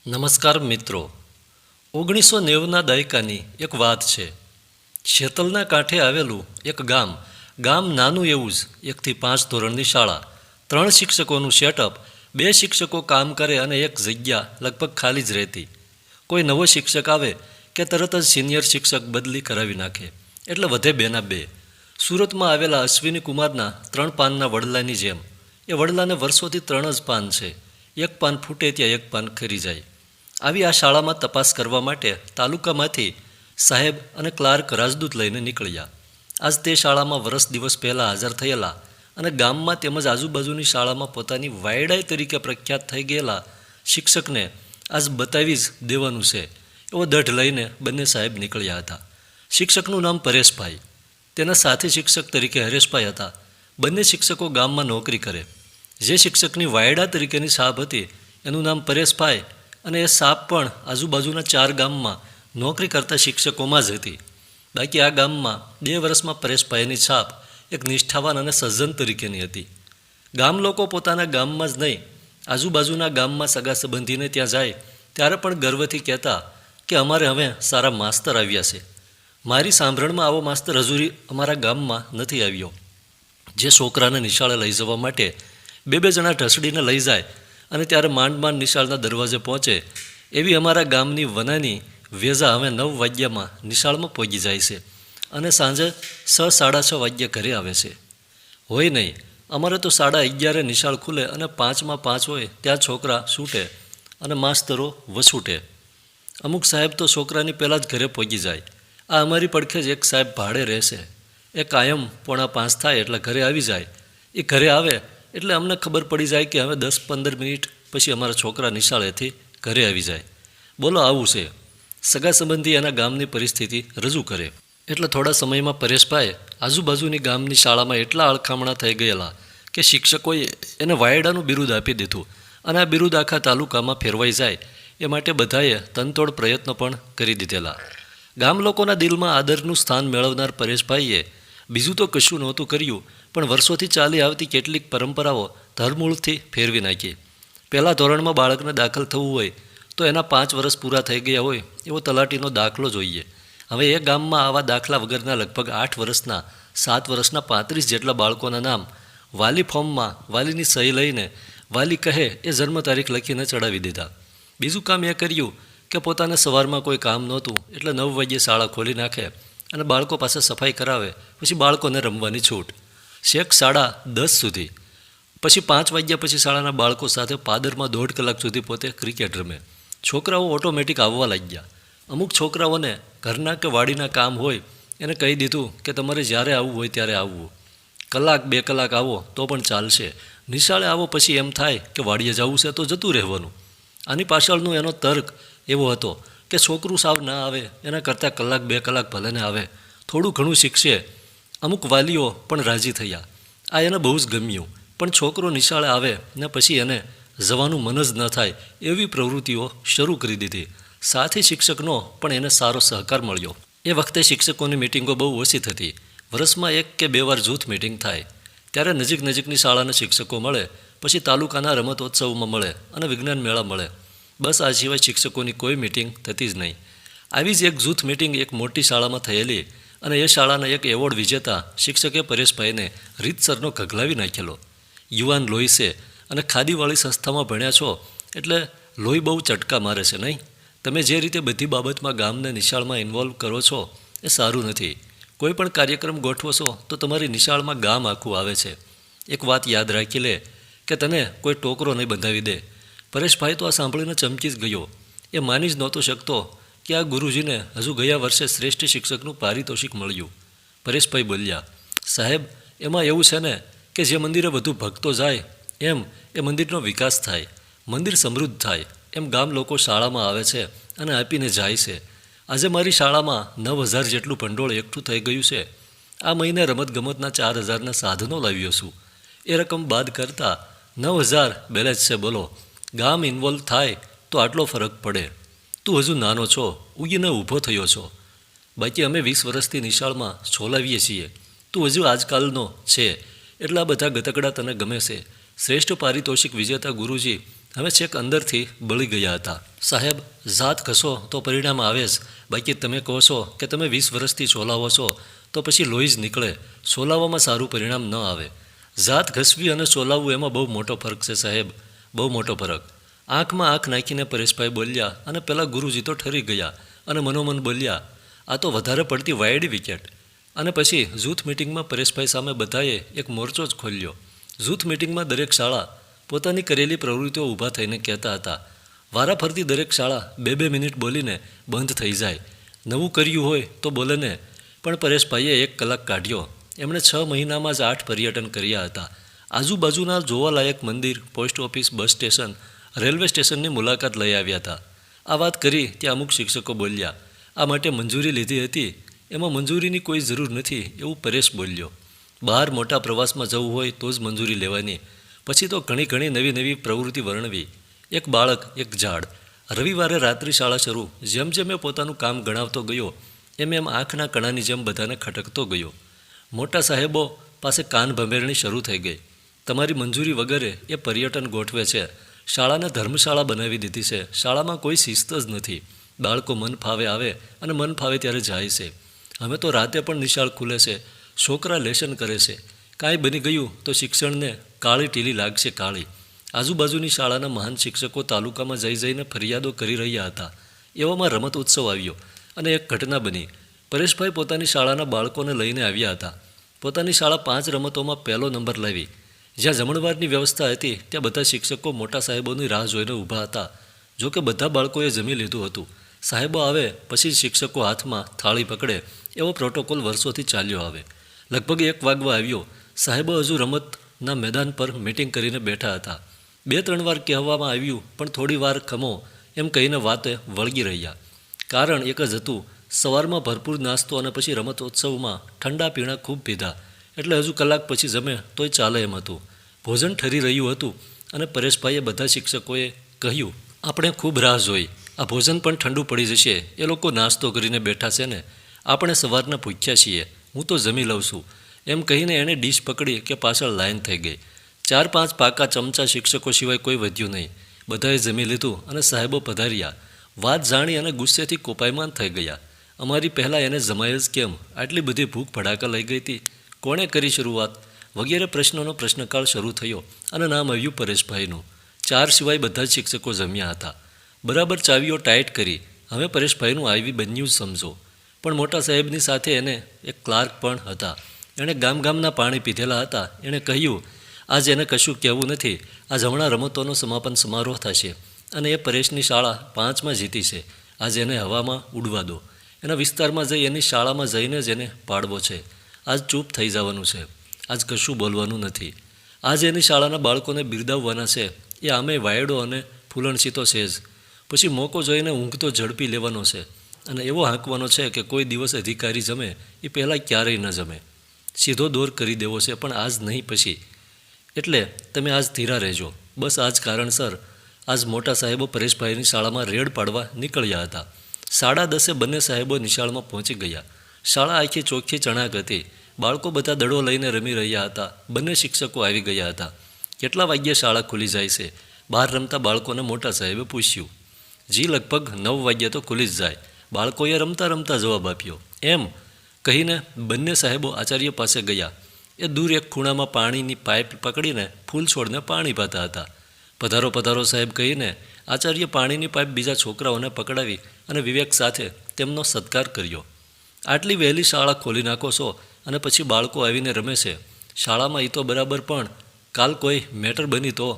નમસ્કાર મિત્રો, 1990ના દાયકાની એક વાત છે. શેતલના કાંઠે આવેલું એક ગામ નાનું એવું જ 1 થી 5 ધોરણની શાળા, 3 શિક્ષકોનું સેટઅપ, 2 શિક્ષકો કામ કરે અને એક જગ્યા લગભગ ખાલી જ રહેતી. કોઈ નવો શિક્ષક આવે કે તરત જ સિનિયર શિક્ષક બદલી કરાવી નાખે, એટલે વધે 2ના 2. સુરતમાં આવેલા અશ્વિની કુમારના 3 પાનના વડલાની જેમ એ વડલાને વર્ષોથી 3 જ પાન છે. એક પાન ફૂટે ત્યાં એક પાન ખરી જાય. આવી આ શાળામાં તપાસ કરવા માટે તાલુકામાંથી સાહેબ અને ક્લાર્ક રાજદૂત લઈને નીકળ્યા. આજ તે શાળામાં વર્ષ દિવસ પહેલાં હાજર થયેલા અને ગામમાં તેમજ આજુબાજુની શાળામાં પોતાની વાયડાઈ તરીકે પ્રખ્યાત થઈ ગયેલા શિક્ષકને આજ બતાવી જ દેવાનું છે એવો દઢ લઈને બંને સાહેબ નીકળ્યા હતા. શિક્ષકનું નામ પરેશભાઈ, તેના સાથી શિક્ષક તરીકે હરેશભાઈ હતા. બંને શિક્ષકો ગામમાં નોકરી કરે. જે શિક્ષકની વાયડા તરીકેની સાબ હતી એનું નામ પરેશભાઈ અને એ સાપ પણ આજુબાજુના 4 ગામમાં નોકરી કરતા શિક્ષકોમાં જ હતી. બાકી આ ગામમાં 2 વર્ષમાં પરેશભાઈની છાપ એક નિષ્ઠાવાન અને સજ્જન તરીકેની હતી. ગામ લોકો પોતાના ગામમાં જ નહીં, આજુબાજુના ગામમાં સગા સંબંધીને ત્યાં જાય ત્યારે પણ ગર્વથી કહેતા કે અમારે હવે સારા માસ્તર આવ્યા છે. મારી સાંભળમાં આવો માસ્તર હજુ અમારા ગામમાં નથી આવ્યો, જે છોકરાને નિશાળે લઈ જવા માટે 2 જણા ઢસડીને લઈ જાય અને ત્યારે માંડ નિશાળના દરવાજે પહોંચે. એવી અમારા ગામની વનાની વેજા હવે 9 વાગ્યામાં નિશાળમાં પહોંચી જાય છે અને સાંજે 6-6:30 વાગ્યે ઘરે આવે છે. હોય નહીં, અમારે તો 11:30 નિશાળ ખુલે અને 5માં 5 હોય ત્યાં છોકરા છૂટે અને માસ્તરો વછૂટે. અમુક સાહેબ તો છોકરાની પહેલાં જ ઘરે પહોંચી જાય. આ અમારી પડખે જ એક સાહેબ ભાડે રહેશે. એ કાયમ 4:45 થાય એટલે ઘરે આવી જાય. એ ઘરે આવે એટલે અમને ખબર પડી જાય કે હવે 10-15 મિનિટ પછી અમારા છોકરા નિશાળેથી ઘરે આવી જાય. બોલો, આવું છે. સગા સંબંધી એના ગામની પરિસ્થિતિ રજૂ કરે. એટલે થોડા સમયમાં પરેશભાઈ આજુબાજુની ગામની શાળામાં એટલા અળખામણા થઈ ગયેલા કે શિક્ષકોએ એને વાયડાનું બિરુદ આપી દીધું અને આ બિરુદ આખા તાલુકામાં ફેરવાઈ જાય એ માટે બધાએ તનતોડ પ્રયત્નો પણ કરી દીધેલા. ગામ લોકોના દિલમાં આદરનું સ્થાન મેળવનાર પરેશભાઈએ બીજું તો કશું નહોતું કર્યું, પણ વર્ષોથી ચાલી આવતી કેટલીક પરંપરાઓ ધરમૂળથી ફેરવી નાખી. પહેલાં ધોરણમાં બાળકને દાખલ થવું હોય તો એના 5 વર્ષ પૂરા થઈ ગયા હોય એવો તલાટીનો દાખલો જોઈએ. હવે એ ગામમાં આવા દાખલા વગરના લગભગ 8 વર્ષના 7 વર્ષના 35 જેટલા બાળકોના નામ વાલી ફોર્મમાં વાલીની સહી લઈને વાલી કહે એ જન્મ તારીખ લખીને ચડાવી દીધા. બીજું કામ એ કર્યું કે પોતાને સવારમાં કોઈ કામ નહોતું એટલે 9 વાગ્યે શાળા ખોલી નાખે અને બાળકો પાસે સફાઈ કરાવે. પછી બાળકોને રમવાની છૂટ છેક 10:30 સુધી. પછી 5 વાગ્યા પછી શાળાના બાળકો સાથે પાદરમાં 1.5 કલાક સુધી પોતે ક્રિકેટ રમે. છોકરાઓ ઓટોમેટિક આવવા લાગ્યા. અમુક છોકરાઓને ઘરના કે વાડીના કામ હોય એને કહી દીધું કે તમારે જ્યારે આવવું હોય ત્યારે આવવું. 1-2 કલાક આવો તો પણ ચાલશે. નિશાળે આવો પછી એમ થાય કે વાડીએ જવું છે તો જતું રહેવાનું. આની પાછળનો એનો તર્ક એવો હતો કે છોકરું સાવ ના આવે એના કરતાં 1-2 કલાક ભલેને આવે, થોડું ઘણું શીખશે. અમુક વાલીઓ પણ રાજી થયા. આ એને બહુ જ ગમ્યું. પણ છોકરો નિશાળે આવે ને પછી એને જવાનું મન જ ન થાય એવી પ્રવૃત્તિઓ શરૂ કરી દીધી. સાથી શિક્ષકનો પણ એને સારો સહકાર મળ્યો. એ વખતે શિક્ષકોની મિટિંગો બહુ ઓછી થતી. વર્ષમાં 1 કે 2 વાર જૂથ મિટિંગ થાય. ત્યારે નજીકની શાળાના શિક્ષકો મળે, પછી તાલુકાના રમતોત્સવમાં મળે અને વિજ્ઞાન મેળા મળે. બસ આ સિવાય શિક્ષકોની કોઈ મિટિંગ થતી જ નહીં. આવી જ એક જૂથ મિટિંગ એક મોટી શાળામાં થયેલી અને એ શાળાના એક એવોર્ડ વિજેતા શિક્ષકે પરેશભાઈને રીતસરનો ગગલાવી નાખેલો. યુવાન લોહી છે અને ખાદીવાળી સંસ્થામાં ભણ્યા છો એટલે લોહી બહુ ચટકા મારે છે નહીં? તમે જે રીતે બધી બાબતમાં ગામને નિશાળમાં ઇન્વોલ્વ કરો છો એ સારું નથી. કોઈ પણ કાર્યક્રમ ગોઠવો છો તો તમારી નિશાળમાં ગામ આખું આવે છે. એક વાત યાદ રાખી લે કે તને કોઈ ટોકરો નહીં બંધાવી દે. પરેશભાઈ તો આ સાંભળીને ચમકી જ ગયો. એ માની જ નહોતો શકતો કે આ ગુરુજીને હજુ ગયા વર્ષે શ્રેષ્ઠ શિક્ષકનું પારિતોષિક મળ્યું. પરેશભાઈ બોલ્યા, સાહેબ, એમાં એવું છે ને કે જે મંદિરે વધુ ભક્તો જાય એમ એ મંદિરનો વિકાસ થાય, મંદિર સમૃદ્ધ થાય. એમ ગામ લોકો શાળામાં આવે છે અને આપીને જાય છે. આજે મારી શાળામાં 9,000 જેટલું ભંડોળ એકઠું થઈ ગયું છે. આ મહિને રમતગમતના 4,000ના સાધનો લાવ્યો છું. એ રકમ બાદ કરતાં 9,000 બેલેન્સ છે. બોલો, ગામ ઇન્વોલ્વ થાય તો આટલો ફરક પડે. તું હજુ નાનો છો, ઉગીને ઊભો થયો છો. બાકી અમે 20 વર્ષથી નિશાળમાં છોલાવીએ છીએ. તું હજુ આજકાલનો છે એટલે આ બધા ગતકડા તને ગમે છે. શ્રેષ્ઠ પારિતોષિક વિજેતા ગુરુજી હવે છેક અંદરથી બળી ગયા હતા. સાહેબ, જાત ઘસો તો પરિણામ આવે જ. બાકી તમે કહો છો કે તમે 20 વર્ષથી છોલાવો છો તો પછી લોહી જ નીકળે, છોલાવામાં સારું પરિણામ ન આવે. જાત ઘસવી અને છોલાવવું એમાં બહુ મોટો ફરક છે સાહેબ, બહુ મોટો ફરક. આંખમાં આંખ નાખીને પરેશભાઈ બોલ્યા અને પેલા ગુરુજી તો ઠરી ગયા અને મનોમન બોલ્યા, આ તો વધારે પડતી વાયડી વિકેટ. અને પછી જૂથ મિટિંગમાં પરેશભાઈ સામે બધાએ એક મોરચો જ ખોલ્યો. જૂથ મિટિંગમાં દરેક શાળા પોતાની કરેલી પ્રવૃત્તિઓ ઊભા થઈને કહેતા હતા. વારાફરતી દરેક શાળા 2-2 મિનિટ બોલીને બંધ થઈ જાય. નવું કર્યું હોય તો બોલે ને. પણ પરેશભાઈએ 1 કલાક કાઢ્યો. એમણે 6 મહિનામાં જ 8 પર્યટન કર્યા હતા. આજુબાજુના જોવાલાયક મંદિર, post office, bus station, railway સ્ટેશનની મુલાકાત લઈ આવ્યા હતા. આ વાત કરી ત્યાં અમુક શિક્ષકો બોલ્યા, આ માટે મંજૂરી લીધી હતી, એમાં મંજૂરીની કોઈ જરૂર નથી એવું પરેશ બોલ્યો. બહાર મોટા પ્રવાસમાં જવું હોય તો જ મંજૂરી લેવાની, પછી તો ઘણી નવી પ્રવૃત્તિ વર્ણવી. એક બાળક, એક ઝાડ. રવિવારે રાત્રિ શાળા શરૂ. જેમ જેમ એ પોતાનું કામ ગણાવતો ગયો એમ આંખના કણાની જેમ બધાને ખટકતો ગયો. મોટા સાહેબો પાસે કાન ભંભેરણી શરૂ થઈ ગઈ. તમારી મંજૂરી વગરે એ પર્યટન ગોઠવે છે. શાળાને ધર્મશાળા બનાવી દીધી છે. શાળામાં કોઈ શિસ્ત જ નથી. બાળકો મન ફાવે આવે અને મન ફાવે ત્યારે જાય છે. હવે તો રાતે પણ નિશાળ ખુલે છે. છોકરા લેશન કરે છે. કાંઈ બની ગયું તો શિક્ષણને કાળી ટીલી લાગશે, કાળી. આજુબાજુની શાળાના મહાન શિક્ષકો તાલુકામાં જઈને ફરિયાદો કરી રહ્યા હતા. એવામાં રમત ઉત્સવ આવ્યો અને એક ઘટના બની. પરેશભાઈ પોતાની શાળાના બાળકોને લઈને આવ્યા હતા. પોતાની શાળા 5 રમતોમાં પહેલો નંબર લાવી. જ્યાં જમણવારની વ્યવસ્થા હતી ત્યાં બધા શિક્ષકો મોટા સાહેબોની રાહ જોઈને ઊભા હતા. જોકે બધા બાળકોએ જમી લીધું હતું. સાહેબો આવે પછી શિક્ષકો હાથમાં થાળી પકડે એવો પ્રોટોકોલ વર્ષોથી ચાલ્યો આવે. લગભગ 1 વાગવા આવ્યો. સાહેબો હજુ રમતના મેદાન પર મિટિંગ કરીને બેઠા હતા. 2-3 વાર કહેવામાં આવ્યું પણ થોડી વાર ખમો એમ કહીને વાતે વળગી રહ્યા. કારણ એક જ હતું, સવારમાં ભરપૂર નાસ્તો અને પછી રમતોત્સવમાં ઠંડા પીણા ખૂબ પીધા, એટલે હજુ કલાક પછી જમે તોય ચાલે એમ હતું. ભોજન ઠરી રહ્યું હતું અને પરેશભાઈએ બધા શિક્ષકોએ કહ્યું, આપણે ખૂબ રાહ જોઈ, આ ભોજન પણ ઠંડુ પડી જશે. એ લોકો નાસ્તો કરીને બેઠા છે ને, આપણે સવારના ભૂખ્યા છીએ, હું તો જમી લઉં છું. એમ કહીને એણે ડીશ પકડી કે પાછળ લાઈન થઈ ગઈ. 4-5 પાકા ચમચા શિક્ષકો સિવાય કોઈ વધ્યું નહીં. બધાએ જમી લીધું અને સાહેબો પધાર્યા. વાત જાણી અને ગુસ્સેથી કોપાયમાન થઈ ગયા. અમારી પહેલાં એને જમાયેલ જ કેમ? આટલી બધી ભૂખ ભડાકા લઈ ગઈ હતી? કોણે કરી શરૂઆત? વગેરે પ્રશ્નોનો પ્રશ્નકાળ શરૂ થયો અને નામ આવ્યું પરેશભાઈનું. 4 સિવાય બધા જ શિક્ષકો જમ્યા હતા. બરાબર ચાવીઓ ટાઈટ કરી. હવે પરેશભાઈનું આવી બન્યું જ સમજો. પણ મોટા સાહેબની સાથે એને એક ક્લાર્ક પણ હતા. એણે ગામના પાણી પીધેલા હતા. એણે કહ્યું, આજ એને કશું કહેવું નથી. આજ હમણાં રમતોનો સમાપન સમારોહ થશે અને એ પરેશની શાળા 5માં જીતી છે. આજે એને હવામાં ઉડવા દો. એના વિસ્તારમાં જઈ એની શાળામાં જઈને જ એને પાડવો છે. આજ ચૂપ થઈ જવાનું છે. આજ કશું બોલવાનું નથી. આજે એની શાળાના બાળકોને બિરદાવવાના છે. એ આમે વાયડો અને ફૂલણસી તો છે જ. પછી મોકો જોઈને ઊંઘ તો ઝડપી લેવાનો છે અને એવો હાંકવાનો છે કે કોઈ દિવસ અધિકારી જમે એ પહેલાં ક્યારેય ન જમે. સીધો દોર કરી દેવો છે, પણ આજ નહીં પછી. એટલે તમે આજ ધીરા રહેજો. બસ આજ કારણસર આજ મોટા સાહેબો પરેશભાઈની શાળામાં રેડ પાડવા નીકળ્યા હતા. 10:30 બંને સાહેબો નિશાળમાં પહોંચી ગયા. શાળા આખી ચોખ્ખી ચણાક હતી. બાળકો બધા દડો લઈને રમી રહ્યા હતા. બંને શિક્ષકો આવી ગયા હતા. કેટલા વાગ્યે શાળા ખુલી જાય છે? બહાર રમતા બાળકોને મોટા સાહેબે પૂછ્યું. જી, લગભગ 9 વાગ્યે તો ખુલી જ જાય. બાળકોએ રમતા જવાબ આપ્યો. એમ કહીને બંને સાહેબો આચાર્ય પાસે ગયા. એ દૂર એક ખૂણામાં પાણીની પાઇપ પકડીને ફૂલ છોડને પાણી પાતા હતા. પધારો સાહેબ કહીને આચાર્ય પાણીની પાઇપ બીજા છોકરાઓને પકડાવી અને વિવેક સાથે તેમનો સત્કાર કર્યો. આટલી વહેલી શાળા ખોલી નાખો છો અને પછી બાળકો આવીને રમે છે. શાળામાં એ તો બરાબર, પણ કાલ કોઈ મેટર બની તો?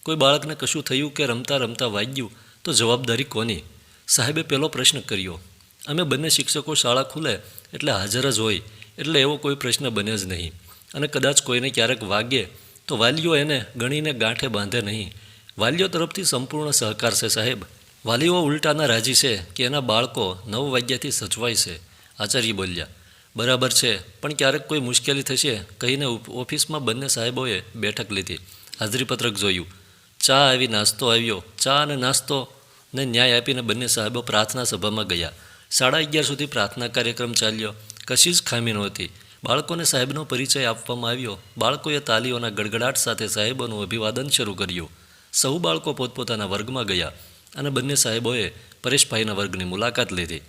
કોઈ બાળકને કશું થયું કે રમતા વાગ્યું તો જવાબદારી કોની? સાહેબે પહેલો પ્રશ્ન કર્યો. અમે બંને શિક્ષકો શાળા ખુલે એટલે હાજર જ હોય, એટલે એવો કોઈ પ્રશ્ન બને જ નહીં. અને કદાચ કોઈને ક્યારેક વાગે તો વાલીઓ એને ગણીને ગાંઠે બાંધે નહીં. વાલીઓ તરફથી સંપૂર્ણ સહકાર છે સાહેબ. વાલીઓ ઉલટાના રાજી છે કે એના બાળકો 9 વાગ્યાથી સચવાય છે. આચાર્ય બોલ્યા. બરાબર છે, પણ ક્યારેક કોઈ મુશ્કેલી થશે કહીને ઓફિસમાં બંને સાહેબોએ બેઠક લીધી. હાજરીપત્રક જોયું. ચા આવી, નાસ્તો આવ્યો. ચા અને નાસ્તોને ન્યાય આપીને બંને સાહેબો પ્રાર્થના સભામાં ગયા. 11:30 સુધી પ્રાર્થના કાર્યક્રમ ચાલ્યો. કશી જ ખામી નહોતી. બાળકોને સાહેબનો પરિચય આપવામાં આવ્યો. બાળકોએ તાલીઓના ગડગડાટ સાથે સાહેબોનું અભિવાદન શરૂ કર્યું. સહુ બાળકો પોતપોતાના વર્ગમાં ગયા. અને બંને સાહેબોએ પરેશભાઈના વર્ગની મુલાકાત લીધી.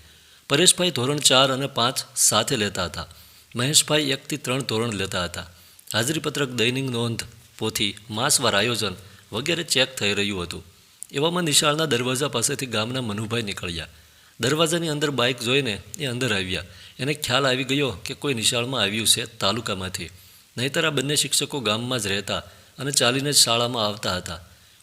પરેશભાઈ ધોરણ 4 અને 5 સાથે લેતા હતા. મહેશભાઈ 1 થી 3 ધોરણ લેતા હતા. હાજરીપત્રક, દૈનિક નોંધ, પોથી, માસવાર આયોજન વગેરે ચેક થઈ રહ્યું હતું. એવામાં નિશાળના દરવાજા પાસેથી ગામના મનુભાઈ નીકળ્યા. દરવાજાની અંદર બાઇક જોઈને એ અંદર આવ્યા. એને ખ્યાલ આવી ગયો કે કોઈ નિશાળમાં આવ્યું છે તાલુકામાંથી. નહીંતર આ બંને શિક્ષકો ગામમાં જ રહેતા અને ચાલીને જ શાળામાં આવતા હતા.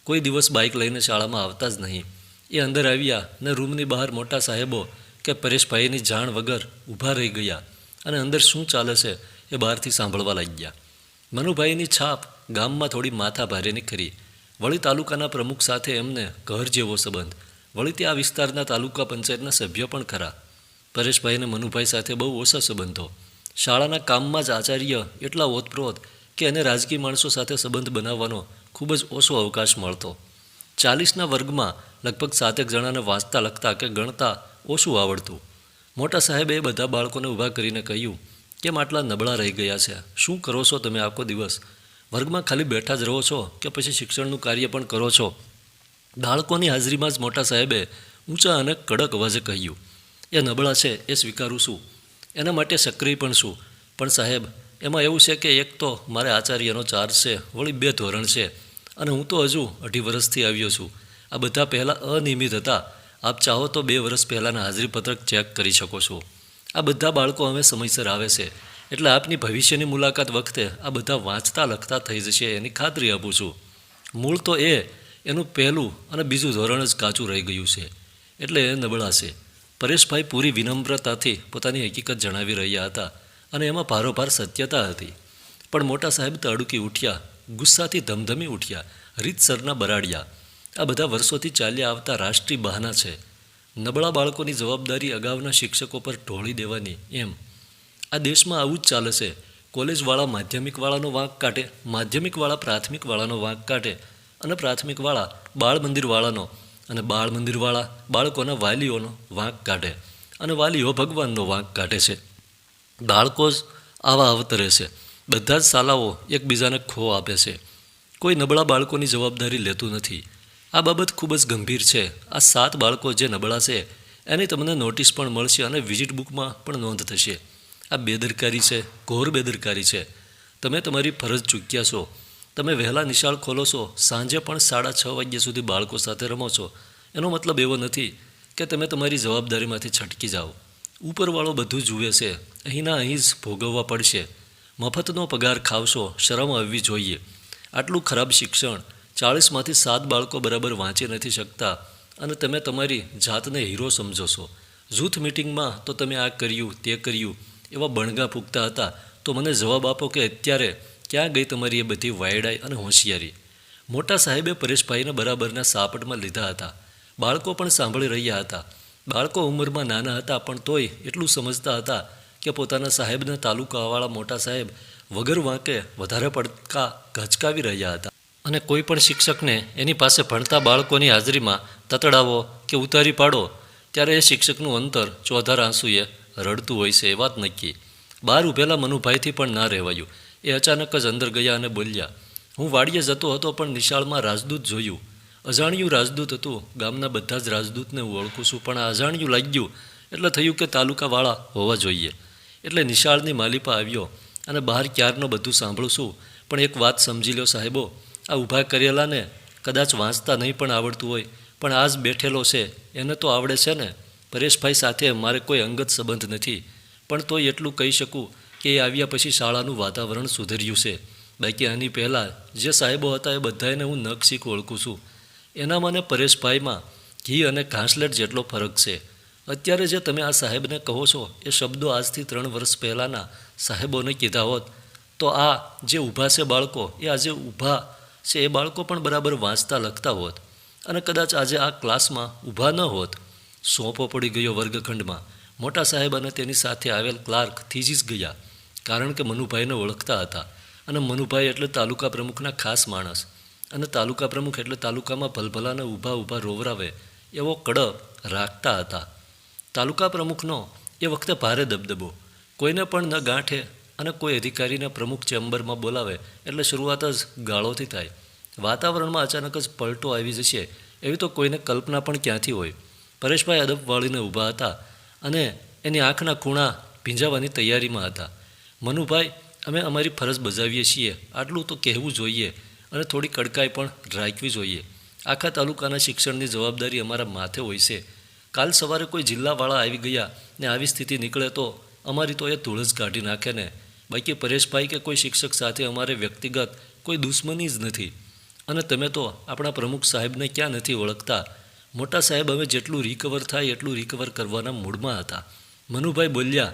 કોઈ દિવસ બાઇક લઈને શાળામાં આવતા જ નહીં. એ અંદર આવ્યા ને રૂમની બહાર મોટા સાહેબો કે પરેશભાઈની જાણ વગર ઊભા રહી ગયા અને અંદર શું ચાલે છે એ બહારથી સાંભળવા લાગ્યા. મનુભાઈની છાપ ગામમાં થોડી માથા ભારેની ખરી. વળી તાલુકાના પ્રમુખ સાથે એમને ઘર જેવો સંબંધ. વળી તે આ વિસ્તારના તાલુકા પંચાયતના સભ્ય પણ ખરા. પરેશભાઈને મનુભાઈ સાથે બહુ ઓછા સંબંધો. શાળાના કામમાં જ આચાર્ય એટલા ઓતપ્રોત કે એને રાજકીય માણસો સાથે સંબંધ બનાવવાનો ખૂબ જ ઓછો અવકાશ મળતો. 40ના વર્ગમાં લગભગ 7 જણાને વાંચતા, લખતા કે ગણતા ઓછું આવડતું. મોટા સાહેબે એ બધા બાળકોને ઊભા કરીને કહ્યું, કેમ આટલા નબળા રહી ગયા છે? શું કરો છો તમે આખો દિવસ? વર્ગમાં ખાલી બેઠા જ રહો છો કે પછી શિક્ષણનું કાર્ય પણ કરો છો? બાળકોની હાજરીમાં જ મોટા સાહેબે ઊંચા અને કડક અવાજે કહ્યું, એ નબળા છે એ સ્વીકારું છું, એના માટે સક્રિય પણ છું, પણ સાહેબ એમાં એવું છે કે એક તો મારે આચાર્યનો ચાર્જ છે, વળી 2 ધોરણ છે અને હું તો હજુ 2.5 વર્ષથી આવ્યો છું. આ બધા પહેલાં અનિયમિત હતા. આપ ચાહો તો 2 વર્ષ પહેલાંના હાજરીપત્રક ચેક કરી શકો છો. આ બધા બાળકો હવે સમયસર આવે છે, એટલે આપની ભવિષ્યની મુલાકાત વખતે આ બધા વાંચતા લખતા થઈ જશે એની ખાતરી આપું છું. મૂળ તો એનું પહેલું અને 2જું ધોરણ જ કાચું રહી ગયું છે, એટલે એ નબળા છે. પરેશભાઈ પૂરી વિનમ્રતાથી પોતાની હકીકત જણાવી રહ્યા હતા અને એમાં ભારોભાર સત્યતા હતી. પણ મોટા સાહેબ તો અડુકી ઉઠ્યા, ગુસ્સાથી ધમધમી ઉઠ્યા, રીતસરના બરાડ્યા. આ બધા વર્ષોથી ચાલ્યા આવતા રાષ્ટ્રીય બહાના છે. નબળા બાળકોની જવાબદારી અગાઉના શિક્ષકો પર ઢોળી દેવાની એમ. આ દેશમાં આવું જ ચાલે છે. કોલેજવાળા માધ્યમિકવાળાનો વાંક કાઢે, માધ્યમિકવાળા પ્રાથમિકવાળાનો વાંક કાઢે અને પ્રાથમિકવાળા બાળ મંદિરવાળાનો, અને બાળ મંદિરવાળા બાળકોના વાલીઓનો વાંક કાઢે અને વાલીઓ ભગવાનનો વાંક કાઢે છે. બાળકો જ આવા અવતરે છે. બધા જ સાલાઓ એકબીજાને ખો આપે છે. કોઈ નબળા બાળકોની જવાબદારી લેતું નથી. આ બાબત ખૂબ જ ગંભીર છે. આ 7 બાળકો જે નબળા છે એની તમને નોટિસ પણ મળશે અને વિઝિટ બુકમાં પણ નોંધ થશે. આ બેદરકારી છે, ઘોર બેદરકારી છે. તમે તમારી ફરજ ચૂક્યા છો. તમે વહેલા નિશાળ ખોલો છો, સાંજે પણ 6:30 વાગ્યા સુધી બાળકો સાથે રમો છો. એનો મતલબ એવો નથી કે તમે તમારી જવાબદારીમાંથી છટકી જાઓ. ઉપરવાળો બધું જુએ છે, અહીંના અહીં જ ભોગવવા પડશે. મફતનો પગાર ખાવશો, શરમ આવવી જોઈએ. આટલું ખરાબ શિક્ષણ, 40માંથી 7 બાળકો બરાબર વાંચી નથી શકતા અને તમે તમારી જાતને હીરો સમજો છો. જૂથ મિટિંગમાં તો તમે આ કર્યું તે કર્યું એવા બણગા ફૂંકતા હતા. તો મને જવાબ આપો કે અત્યારે ક્યાં ગઈ તમારી એ બધી વાયડાઈ અને હોશિયારી? મોટા સાહેબે પરેશભાઈને બરાબરના સાપટમાં લીધા હતા. બાળકો પણ સાંભળી રહ્યા હતા. બાળકો ઉંમરમાં નાના હતા પણ તોય એટલું સમજતા હતા કે પોતાના સાહેબના તાલુકાવાળા મોટા સાહેબ વગર વાંકે વધારે પડકા ગચકાવી રહ્યા હતા. અને કોઈ પણ શિક્ષકને એની પાસે ભણતા બાળકોની હાજરીમાં તતડાવો કે ઉતારી પાડો ત્યારે એ શિક્ષકનું અંતર ચોધાર આંસુએ રડતું હોય છે એ વાત નક્કી. બહાર ઊભેલા મનુભાઈથી પણ ના રહેવાયું. એ અચાનક જ અંદર ગયા અને બોલ્યા, હું વાડીએ જતો હતો પણ નિશાળમાં રાજદૂત જોયું. અજાણ્યું રાજદૂત હતું. ગામના બધા જ રાજદૂતને હું ઓળખું છું, પણ આ અજાણ્યું લાગ્યું એટલે થયું કે તાલુકાવાળા હોવા જોઈએ. એટલે નિશાળની માલિપા આવ્યો અને બહાર ક્યારનો બધું સાંભળું છું. પણ એક વાત સમજી લો સાહેબો, આ ઊભા કરેલાને કદાચ વાંચતા નહીં પણ આવડતું હોય, પણ આ જ બેઠેલો છે એને તો આવડે છે ને. પરેશભાઈ સાથે મારે કોઈ અંગત સંબંધ નથી, પણ તોય એટલું કહી શકું કે એ આવ્યા પછી શાળાનું વાતાવરણ સુધર્યું છે. બાકી આની પહેલાં જે સાહેબો હતા એ બધાને હું નખશીખ ઓળખું છું. એનામાં ને પરેશભાઈમાં ઘી અને ઘાસલેટ જેટલો ફરક છે. અત્યારે જે તમે આ સાહેબને કહો છો એ શબ્દો આજથી 3 વર્ષ પહેલાંના સાહેબોને કીધા હોત તો આ જે ઊભા છે બાળકો, એ આજે ઊભા છે એ બાળકો પણ બરાબર વાંચતા લખતા હોત અને કદાચ આજે આ ક્લાસમાં ઊભા ન હોત. સોંપો પડી ગયો વર્ગખંડમાં. મોટા સાહેબ અને તેની સાથે આવેલ ક્લાર્ક થીજી જ ગયા, કારણ કે મનુભાઈને ઓળખતા હતા અને મનુભાઈ એટલે તાલુકા પ્રમુખના ખાસ માણસ, અને તાલુકા પ્રમુખ એટલે તાલુકામાં ભલભલાને ઊભા રોવરાવે એવો કડપ રાખતા હતા. તાલુકા પ્રમુખનો એ વખતે ભારે દબદબો. કોઈને પણ ન ગાંઠે અને કોઈ અધિકારીને પ્રમુખ ચેમ્બરમાં બોલાવે એટલે શરૂઆત જ ગાળોથી થાય. વાતાવરણમાં અચાનક જ પલટો આવી જશે એવી તો કોઈને કલ્પના પણ ક્યાંથી હોય. પરેશભાઈ અદબ વાળીને ઊભા હતા અને એની આંખના ખૂણા ભીંજાવાની તૈયારીમાં હતા. મનુભાઈ, અમે અમારી ફરજ બજાવીએ છીએ, આટલું તો કહેવું જોઈએ અને થોડી કડકાઈ પણ રાખવી જોઈએ. આખા તાલુકાના શિક્ષણની જવાબદારી અમારા માથે હોય છે. કાલ સવારે કોઈ જિલ્લાવાળા આવી ગયા ને આવી સ્થિતિ નીકળે તો અમારી તો એ ધૂળ જ કાઢી નાખે ને. બાકી પરેશભાઈ કે કોઈ શિક્ષક સાથે અમારે વ્યક્તિગત કોઈ દુશ્મની જ નથી. અને તમે તો આપણા પ્રમુખ સાહેબને ક્યાં નથી ઓળખતા. મોટા સાહેબ હવે જેટલું રિકવર થાય એટલું રિકવર કરવાના મૂડમાં હતા. મનુભાઈ બોલ્યા,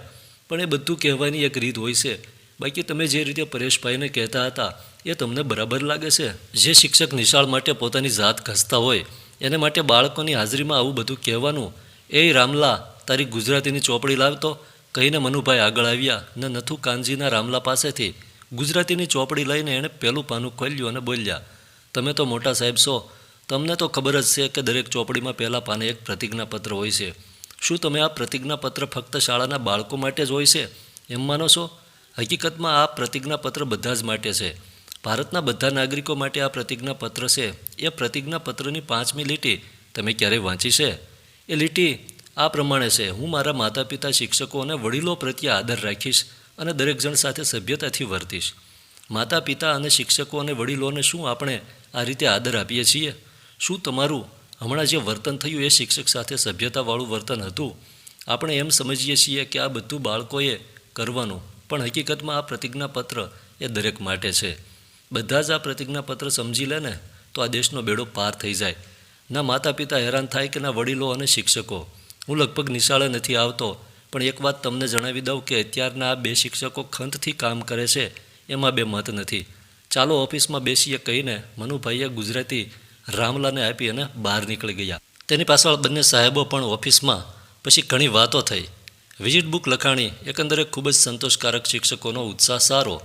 પણ એ બધું કહેવાની એક રીત હોય છે. બાકી તમે જે રીતે પરેશભાઈને કહેતા હતા એ તમને બરાબર લાગે છે? જે શિક્ષક નિશાળ માટે પોતાની જાત ઘસતા હોય એને માટે બાળકોની હાજરીમાં આવું બધું કહેવાનું? એ રામલા, તારી ગુજરાતીની ચોપડી લાવતો, કહીને મનુભાઈ આગળ આવ્યા ને નથુ કાનજીના રામલા પાસેથી ગુજરાતીની ચોપડી લઈને એણે પહેલું પાનું ખોલ્યું અને બોલ્યા, તમે તો મોટા સાહેબ છો, તમને તો ખબર જ છે કે દરેક ચોપડીમાં પહેલાં પાને એક પ્રતિજ્ઞાપત્ર હોય છે. શું તમે આ પ્રતિજ્ઞાપત્ર ફક્ત શાળાના બાળકો માટે જ હોય છે એમ માનો છો? હકીકતમાં આ પ્રતિજ્ઞાપત્ર બધા જ માટે છે. ભારતના બધા નાગરિકો માટે આ પ્રતિજ્ઞાપત્ર છે. એ પ્રતિજ્ઞાપત્રની 5મી લીટી તમે ક્યારેય વાંચી છે? એ લીટી આ પ્રમાણે છે, હું મારા માતા પિતા, શિક્ષકો અને વડીલો પ્રત્યે આદર રાખીશ અને દરેક જણ સાથે સભ્યતાથી વર્તીશ. માતા પિતા અને શિક્ષકો અને વડીલોને શું આપણે આ રીતે આદર આપીએ છીએ? શું તમારું હમણાં જે વર્તન થયું એ શિક્ષક સાથે સભ્યતાવાળું વર્તન હતું? આપણે એમ સમજીએ છીએ કે આ બધું બાળકોએ કરવાનું, પણ હકીકતમાં આ પ્રતિજ્ઞાપત્ર એ દરેક માટે છે. બધા જ આ પ્રતિજ્ઞાપત્ર સમજી લે ને તો આ દેશનો બેડો પાર થઈ જાય. ના માતા પિતા હેરાન થાય કે ના વડીલો અને શિક્ષકો. હું લગભગ નિશાળે નથી આવતો, પણ એક વાત તમને જણાવી દઉં કે અત્યારના આ 2 શિક્ષકો ખંતથી કામ કરે છે એમાં 2 મત નથી. ચાલો ઓફિસમાં બેસીએ કહીને મનુભાઈએ ગુજરાતી રામલાને આપી અને બહાર નીકળી ગયા. તેની પાછળ બંને સાહેબો પણ ઓફિસમાં. પછી ઘણી વાતો થઈ. Visit book લખાણી. એકંદરે ખૂબ જ સંતોષકારક. શિક્ષકોનો ઉત્સાહ સારો,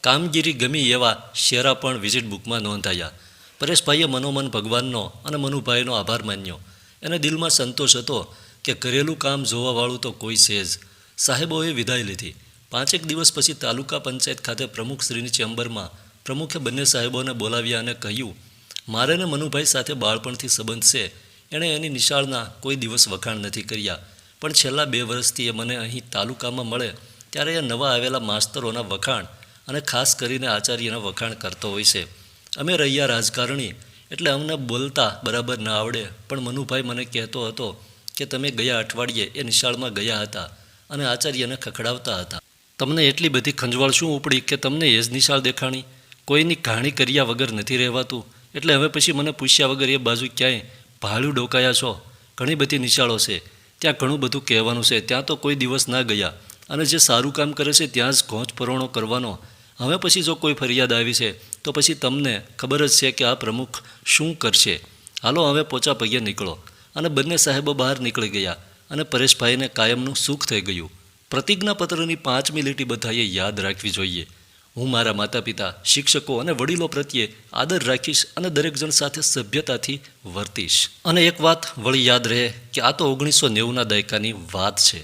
કામગીરી ગમી એવા શેરા પણ વિઝિટ બુકમાં નોંધાયા. પરેશભાઈએ મનોમન ભગવાનનો અને મનુભાઈનો આભાર માન્યો. એને દિલમાં સંતોષ હતો કે ઘરેલું કામ જોવાવાળું તો કોઈ છે જ. સાહેબોએ વિદાય લીધી. 5 દિવસ પછી તાલુકા પંચાયત ખાતે પ્રમુખશ્રીની ચેમ્બરમાં પ્રમુખે બંને સાહેબોને બોલાવ્યા અને કહ્યું, મારે ને મનુભાઈ સાથે બાળપણથી સંબંધ છે. એણે એની નિશાળના કોઈ દિવસ વખાણ નથી કર્યા, પણ છેલ્લા 2 વર્ષથી એ મને અહીં તાલુકામાં મળે ત્યારે એ નવા આવેલા માસ્તરોના વખાણ અને ખાસ કરીને આચાર્યના વખાણ કરતો હોય છે. અમે રહ્યા રાજકારણી એટલે અમને બોલતા બરાબર ના આવડે, પણ મનુભાઈ મને કહેતો હતો કે તમે ગયા અઠવાડિયે એ નિશાળમાં ગયા હતા અને આચાર્યને ખખડાવતા હતા. તમને એટલી બધી ખંજવાળ શું ઉપડી કે તમને એ જ નિશાળ દેખાણી? કોઈની કહાણી કર્યા વગર નથી રહેવાતું, એટલે હવે પછી મને પૂછ્યા વગર એ બાજુ ક્યાંય ભાળ્યું ડોકાયા છો? ઘણી બધી નિશાળો છે, ત્યાં ઘણું બધું કહેવાનું છે. ત્યાં તો કોઈ દિવસ ના ગયા અને જે સારું કામ કરે છે ત્યાં જ ઘોંચ પરોણો કરવાનો. હવે પછી જો કોઈ ફરિયાદ આવી છે તો પછી તમને ખબર જ છે કે આ પ્રમુખ શું કરશે. હાલો હવે પોચા પગે નીકળો. અને બંને સાહેબો બહાર નીકળી ગયા અને પરેશભાઈને કાયમનું સુખ થઈ ગયું. પ્રતિજ્ઞાપત્રની 5મી લીટી બધાએ યાદ રાખવી જોઈએ. હું મારા માતા પિતા, શિક્ષકો અને વડીલો પ્રત્યે આદર રાખીશ અને દરેક જણ સાથે સભ્યતાથી વર્તીશ. અને એક વાત વળી યાદ રહે કે આ તો 1990ના દાયકાની વાત છે.